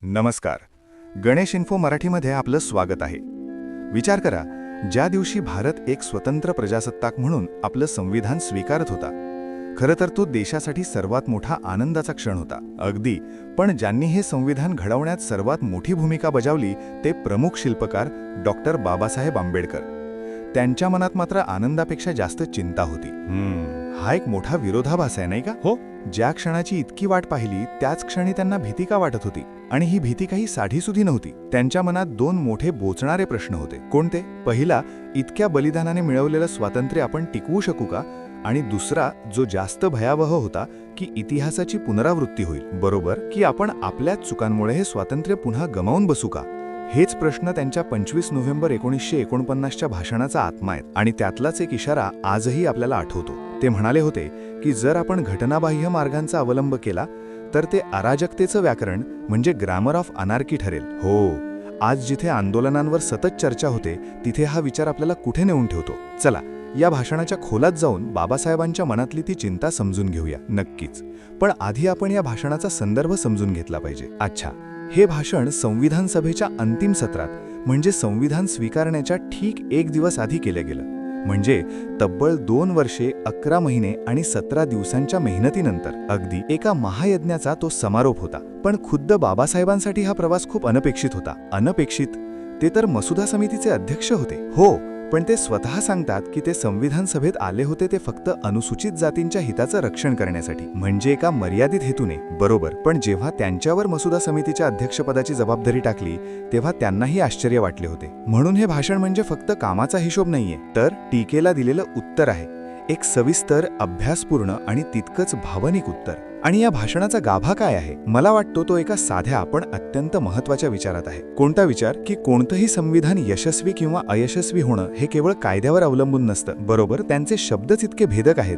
नमस्कार. गणेश इन्फो मराठीमध्ये आपलं स्वागत आहे. विचार करा, ज्या दिवशी भारत एक स्वतंत्र प्रजासत्ताक म्हणून आपलं संविधान स्वीकारत होता. खरं तर तो देशासाठी सर्वात मोठा आनंदाचा क्षण होता. अगदी. पण ज्यांनी हे संविधान घडवण्यात सर्वात मोठी भूमिका बजावली ते प्रमुख शिल्पकार डॉक्टर बाबासाहेब आंबेडकर. त्यांच्या मनात मात्र आनंदापेक्षा जास्त चिंता होती. हा एक मोठा विरोधाभास आहे, नाही का? हो. ज्या क्षणाची इतकी वाट पाहिली त्याच क्षणी त्यांना भीती का वाटत होती? आणि ही भीती काही साधीसुधी नव्हती. त्यांच्या मनात दोन मोठे बोचणारे प्रश्न होते. कोणते? पहिला, इतक्या बलिदानाने मिळवलेलं स्वातंत्र्य आपण टिकवू शकू का? आणि दुसरा, जो जास्त भयावह होता, की इतिहासाची पुनरावृत्ती होईल, बरोबर, की आपण आपल्याच चुकांमुळे हे स्वातंत्र्य पुन्हा गमावून बसू का? हेच प्रश्न त्यांच्या 25 नोव्हेंबर 1949च्या भाषणाचा आत्मा आहेत. आणि त्यातलाच एक इशारा आजही आपल्याला आठवतो. ते म्हणाले होते की जर आपण घटनाबाह्य मार्गांचा अवलंब केला तर ते अराजकतेचं व्याकरण म्हणजे ग्रामर ऑफ अनार्की ठरेल. हो, आज जिथे आंदोलनांवर सतत चर्चा होते तिथे हा विचार आपल्याला कुठे नेऊन ठेवतो? चला, या भाषणाच्या खोलात जाऊन बाबासाहेबांच्या मनातली ती चिंता समजून घेऊया. नक्कीच. पण आधी आपण या भाषणाचा संदर्भ समजून घेतला पाहिजे. अच्छा, हे भाषण संविधान सभेच्या अंतिम सत्रात म्हणजे संविधान स्वीकारण्याच्या ठीक एक दिवस आधी केलं गेलं. म्हणजे तब्बल 2 वर्षे 11 महिने आणि 17 दिवसांच्या मेहनतीनंतर अगदी एका महायज्ञाचा तो समारोप होता. पण खुद्द बाबासाहेबांसाठी हा प्रवास खूप अनपेक्षित होता. अनपेक्षित? ते तर मसुदा समितीचे अध्यक्ष होते. हो, पण ते स्वतः सांगतात की ते संविधान सभेत आले होते ते फक्त अनुसूचित जातींच्या हिताचं रक्षण करण्यासाठी, म्हणजे एका मर्यादित हेतूने. बरोबर. पण जेव्हा त्यांच्यावर मसुदा समितीच्या अध्यक्षपदाची जबाबदारी टाकली तेव्हा त्यांनाही आश्चर्य वाटले होते. म्हणून हे भाषण म्हणजे फक्त कामाचा हिशोब नाहीये, तर टीकेला दिलेलं उत्तर आहे. एक सविस्तर, अभ्यासपूर्ण आणि तितकंच भावनिक उत्तर. आणि या भाषणाचा गाभा काय आहे? मला वाटतो तो एका साध्या पण अत्यंत महत्त्वाच्या विचारात आहे. कोणता विचार? की कोणतंही संविधान यशस्वी किंवा अयशस्वी होणं हे केवळ कायद्यावर अवलंबून नसतं. बरोबर. त्यांचे शब्दच इतके भेदक आहेत.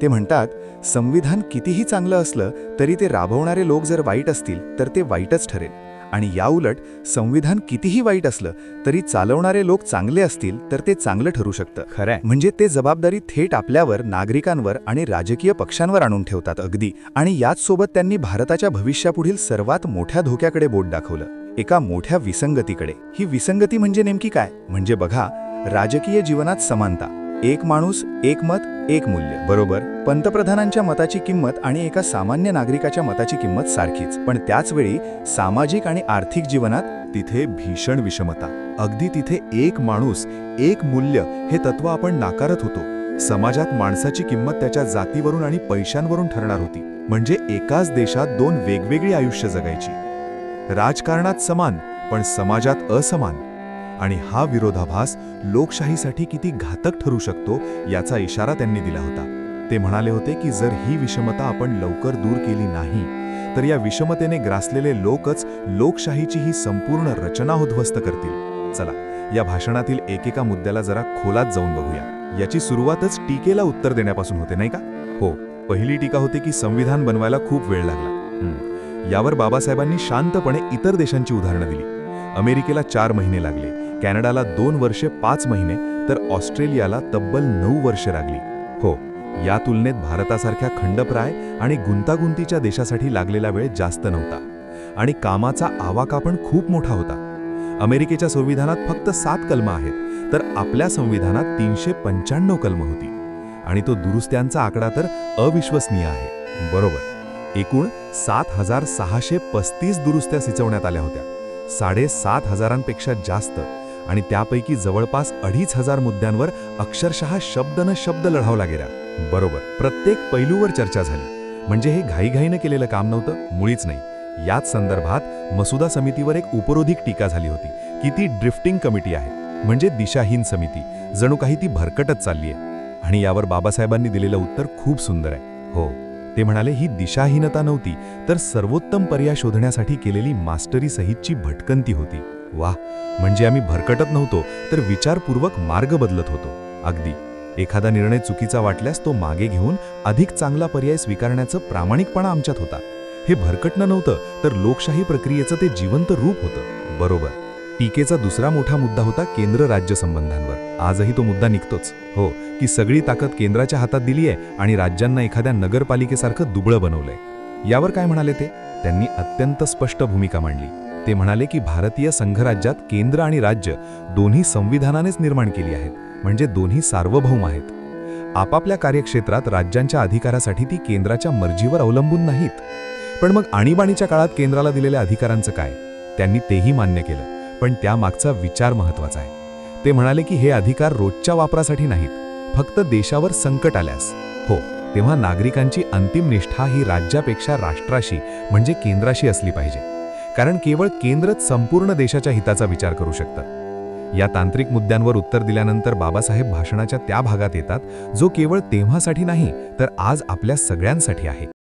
ते म्हणतात, संविधान कितीही चांगलं असलं तरी ते राबवणारे लोक जर वाईट असतील तर ते वाईटच ठरेल. आणि याउलट संविधान कितीही वाईट असलं तरी चालवणारे लोक चांगले असतील तर ते चांगलं ठरू शकतं. खरंय. म्हणजे ते जबाबदारी थेट आपल्यावर, नागरिकांवर आणि राजकीय पक्षांवर आणून ठेवतात. अगदी. आणि याच सोबत त्यांनी भारताच्या भविष्यापुढील सर्वात मोठ्या धोक्याकडे बोट दाखवलं, एका मोठ्या विसंगतीकडे. ही विसंगती म्हणजे नेमकी काय? म्हणजे बघा, राजकीय जीवनात समानता, एक माणूस, एक मत, एक मूल्य, बरोबर. पंतप्रधानांच्या मताची किंमत आणि एका सामान्य नागरिकाच्या मताची किंमत सारखीच. पण त्याचवेळी सामाजिक आणि आर्थिक जीवनात तिथे भीषण विषमता. अगदी तिथे एक माणूस, एक मूल्य हे तत्व आपण नाकारत होतो. समाजात माणसाची किंमत त्याच्या जातीवरून आणि पैशांवरून ठरणार होती. म्हणजे एकाच देशात 2 वेगवेगळी आयुष्य जगायची. राजकारणात समान पण समाजात असमान. आणि हा विरोधाभास लोकशाहीसाठी किती घातक ठरू शकतो याचा इशारा त्यांनी दिला होता. ते म्हणाले होते की जर ही विषमता आपण लवकर दूर केली नाही तर या विषमतेने ग्रासलेले लोकच लोकशाहीची ही संपूर्ण रचना उद्ध्वस्त करतील. चला, या भाषणातील एकेका मुद्द्याला जरा खोलात जाऊन बघूया. याची सुरुवातच टीकेला उत्तर देण्यापासून होते, नाही का? हो. पहिली टीका होते की संविधान बनवायला खूप वेळ लागला. यावर बाबासाहेबांनी शांतपणे इतर देशांची उदाहरणं दिली. अमेरिकेला 4 महिने लागले, कॅनडाला 2 वर्षे 5 महिने, तर ऑस्ट्रेलियाला तब्बल 9 वर्षे लागली. हो, या तुलनेत भारतासारख्या खंडप्राय आणि गुंतागुंतीच्या देशासाठी लागलेला वेळ जास्त नव्हता. आणि कामाचा आवाका पण खूप मोठा होता. अमेरिकेच्या संविधानात फक्त 7 कलमं आहेत, तर आपल्या संविधानात 395 कलमं होती. आणि तो दुरुस्त्यांचा आकडा तर अविश्वसनीय आहे. बरोबर. एकूण 7,635 दुरुस्त्या सुचवण्यात आल्या होत्या. 7,500पेक्षा जास्त. आणि त्यापैकी जवळपास 2,500 मुद्द्यांवर अक्षरशः शब्द न शब्द लढावला गेला. बरोबर. प्रत्येक पैलूवर चर्चा झाली. म्हणजे हे घाईघाईनं केलेलं काम नव्हतं, मुळीच नाही. याच संदर्भात मसुदा समितीवर एक उपरोधिक टीका झाली होती की ती ड्रिफ्टिंग कमिटी आहे, म्हणजे दिशाहीन समिती. जणू काही ती भरकटत चालली आहे. आणि यावर बाबासाहेबांनी दिलेलं उत्तर खूप सुंदर आहे. हो, ते म्हणाले, ही दिशाहीनता नव्हती तर सर्वोत्तम पर्याय शोधण्यासाठी केलेली मास्टरी सहितची भटकंती होती. वाह, म्हणजे आम्ही भरकटत नव्हतो तर विचारपूर्वक मार्ग बदलत होतो. अगदी. एखादा निर्णय चुकीचा वाटल्यास तो मागे घेऊन अधिक चांगला पर्याय स्वीकारण्याचं प्रामाणिकपणा आमच्यात होता. हे भरकटणं नव्हतं तर लोकशाही प्रक्रियेचं ते जिवंत रूप होतं. बरोबर. टीकेचा दुसरा मोठा मुद्दा होता केंद्र राज्य संबंधांवर. आजही तो मुद्दा निघतोच. हो, की सगळी ताकद केंद्राच्या हातात दिली आहे आणि राज्यांना एखाद्या नगरपालिकेसारखं दुबळं बनवलंय. यावर काय म्हणाले ते? त्यांनी अत्यंत स्पष्ट भूमिका मांडली. ते म्हणाले की भारतीय संघराज्यात केंद्र आणि राज्य दोन्ही संविधानानेच निर्माण केली आहेत, म्हणजे दोन्ही सार्वभौम आहेत. आपापल्या कार्यक्षेत्रात राज्यांच्या अधिकारासाठी ती केंद्राच्या मर्जीवर अवलंबून नाहीत. पण मग आणीबाणीच्या काळात केंद्राला दिलेल्या अधिकारांचं काय? त्यांनी तेही मान्य केलं, पण त्यामागचा विचार महत्त्वाचा आहे. ते म्हणाले की हे अधिकार रोजच्या वापरासाठी नाहीत, फक्त देशावर संकट आल्यास हो तेव्हा नागरिकांची अंतिम निष्ठा ही राज्यापेक्षा राष्ट्राशी म्हणजे केंद्राशी असली पाहिजे. कारण केवळ केंद्रच संपूर्ण देशाच्या हिताचा विचार करू शकतं. या तांत्रिक मुद्द्यांवर उत्तर दिल्यानंतर बाबासाहेब भाषणाच्या त्या भागात येतात जो केवळ तेव्हासाठी नाही तर आज आपल्या सगळ्यांसाठी आहे.